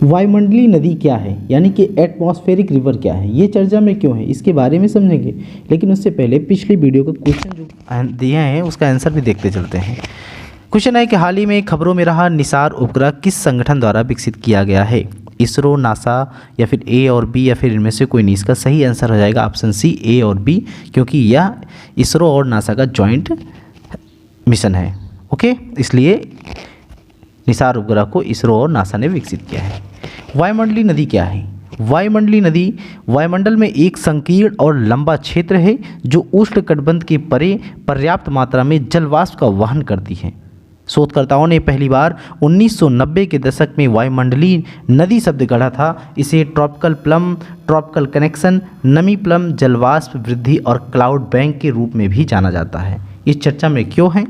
वायुमंडलीय नदी क्या है, यानी कि एटमॉस्फेरिक रिवर क्या है, ये चर्चा में क्यों है, इसके बारे में समझेंगे। लेकिन उससे पहले पिछली वीडियो का क्वेश्चन जो दिए हैं उसका आंसर भी देखते चलते हैं। क्वेश्चन है कि हाल ही में खबरों में रहा निसार उपग्रह किस संगठन द्वारा विकसित किया गया है। इसरो, नासा या फिर ए और बी या फिर इनमें से कोई नहीं। इसका सही आंसर हो जाएगा ऑप्शन सी, ए और बी, क्योंकि यह इसरो और नासा का जॉइंट मिशन है। ओके, इसलिए निसार उपग्रह को इसरो और नासा ने विकसित किया है। वायुमंडलीय नदी क्या है? वायुमंडलीय नदी वायुमंडल में एक संकीर्ण और लंबा क्षेत्र है जो उष्णकटिबंध के परे पर्याप्त मात्रा में जलवाष्प का वहन करती है। शोधकर्ताओं ने पहली बार 1990 के दशक में वायुमंडलीय नदी शब्द गढ़ा था। इसे ट्रॉपिकल प्लम, ट्रॉपिकल कनेक्शन, नमी प्लम, जलवाष्प वृद्धि और क्लाउड बैंक के रूप में भी जाना जाता है। इस चर्चा में क्यों है?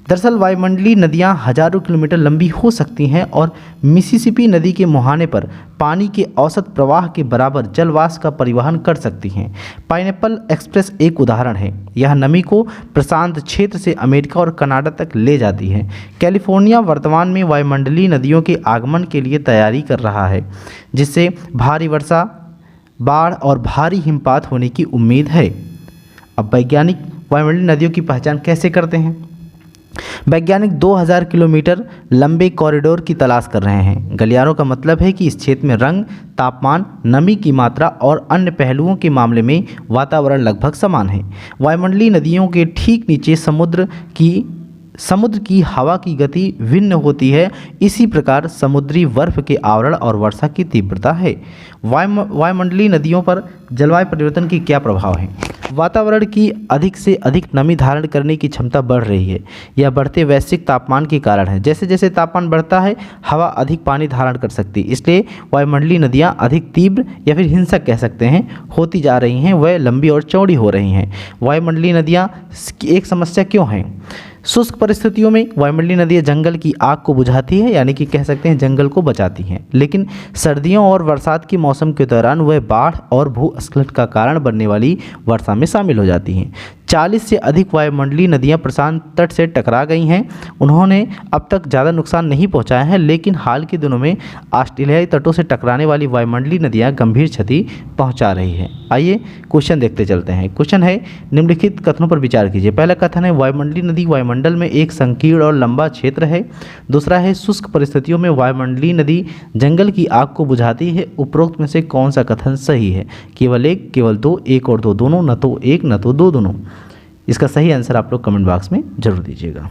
दरअसल वायुमंडलीय नदियां हजारों किलोमीटर लंबी हो सकती हैं और मिसिसिपी नदी के मुहाने पर पानी के औसत प्रवाह के बराबर जलवाष्प का परिवहन कर सकती हैं। पाइनएप्पल एक्सप्रेस एक उदाहरण है। यह नमी को प्रशांत क्षेत्र से अमेरिका और कनाडा तक ले जाती है। कैलिफोर्निया वर्तमान में वायुमंडलीय नदियों के आगमन के लिए तैयारी कर रहा है, जिससे भारी वर्षा, बाढ़ और भारी हिमपात होने की उम्मीद है। अब वैज्ञानिक वायुमंडलीय नदियों की पहचान कैसे करते हैं? वैज्ञानिक 2000 किलोमीटर लंबे कॉरिडोर की तलाश कर रहे हैं। गलियारों का मतलब है कि इस क्षेत्र में रंग, तापमान, नमी की मात्रा और अन्य पहलुओं के मामले में वातावरण लगभग समान है। वायुमंडलीय नदियों के ठीक नीचे समुद्र की हवा की गति भिन्न होती है। इसी प्रकार समुद्री बर्फ के आवरण और वर्षा की तीव्रता है। वायुमंडलीय नदियों पर जलवायु परिवर्तन की क्या प्रभाव है? वातावरण की अधिक से अधिक नमी धारण करने की क्षमता बढ़ रही है। यह बढ़ते वैश्विक तापमान के कारण है। जैसे जैसे तापमान बढ़ता है, हवा अधिक पानी धारण कर सकती है। इसलिए वायुमंडलीय नदियाँ अधिक तीव्र या फिर हिंसक कह सकते हैं होती जा रही हैं। वह लंबी और चौड़ी हो रही हैं। वायुमंडलीय नदियाँ की एक समस्या क्यों है? शुष्क परिस्थितियों में वायुमंडलीय नदियाँ जंगल की आग को बुझाती है, यानी कि कह सकते हैं जंगल को बचाती हैं। लेकिन सर्दियों और बरसात के मौसम के दौरान वह बाढ़ और भूस्खलन का कारण बनने वाली वर्षा में शामिल हो जाती हैं। 40 से अधिक वायुमंडलीय नदियाँ प्रशांत तट से टकरा गई हैं। उन्होंने अब तक ज़्यादा नुकसान नहीं पहुँचाया है, लेकिन हाल के दिनों में ऑस्ट्रेलियाई तटों से टकराने वाली वायुमंडलीय नदियाँ गंभीर क्षति पहुँचा रही है। आइए क्वेश्चन देखते चलते हैं। क्वेश्चन है, निम्नलिखित कथनों पर विचार कीजिए। पहला कथन है, वायुमंडलीय नदी वायुमंडल में एक संकीर्ण और लंबा क्षेत्र है। दूसरा है, शुष्क परिस्थितियों में वायुमंडलीय नदी जंगल की आग को बुझाती है। उपरोक्त में से कौन सा कथन सही है? केवल एक, केवल दो, एक और दो, दोनों, न तो एक न तो दो, दोनों। इसका सही आंसर आप लोग कमेंट बॉक्स में जरूर दीजिएगा।